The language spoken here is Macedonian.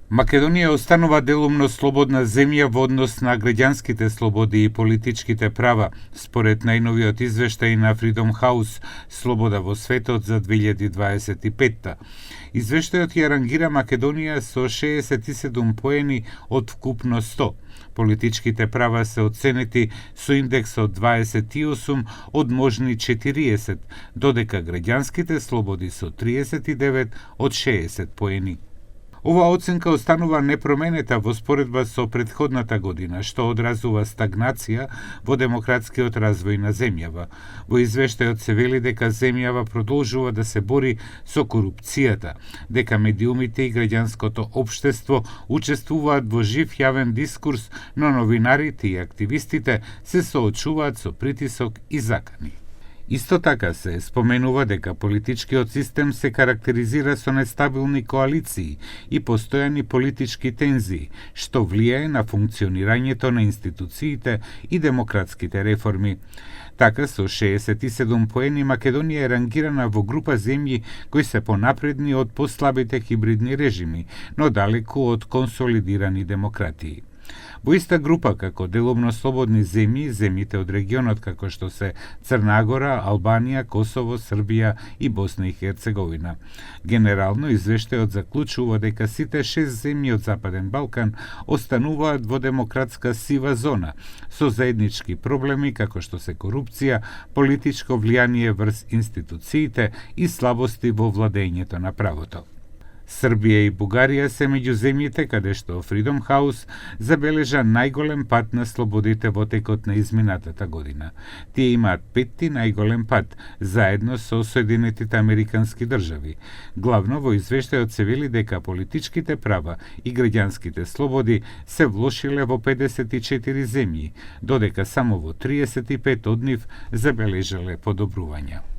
Македонија останува делумно слободна земја во однос на граѓанските слободи и политичките права, според најновиот извештај на Freedom House Слобода во светот за 2025. Извештајот ја рангира Македонија со 67 поени од вкупно 100. Политичките права се оценети со индекс од 28 од можни 40, додека граѓанските слободи со 39 од 60 поени. Ова оценка останува непроменета во споредба со претходната година, што одразува стагнација во демократскиот развој на земјава. Во извештајот се вели дека земјава продолжува да се бори со корупцијата, дека медиумите и граѓанското општество учествуваат во жив јавен дискурс, но новинарите и активистите се соочуваат со притисок и закани. Исто така се споменува дека политичкиот систем се карактеризира со нестабилни коалиции и постојани политички тензии, што влијае на функционирањето на институциите и демократските реформи. Така, со 67 поени, Македонија е рангирана во група земји кои се понапредни од послабите хибридни режими, но далеку од консолидирани демократии. Во иста група, како делумно слободни земји, земјите од регионот како што се Црна Гора, Албанија, Косово, Србија и Босна и Херцеговина. Генерално, извештајот заклучува дека сите 6 земји од Западен Балкан остануваат во демократска сива зона, со заеднички проблеми како што се корупција, политичко влијание врз институциите и слабости во владењето на правото. Србија и Бугарија се меѓу земјите каде што Freedom House забележа најголем пат на слободите во текот на изминатата година. Тие имаат 5-ти најголем пат, заедно со Соединетите Американски држави. Главно во извештајот се вели дека политичките права и граѓанските слободи се влошиле во 54 земји, додека само во 35 од нив забележале подобрувања.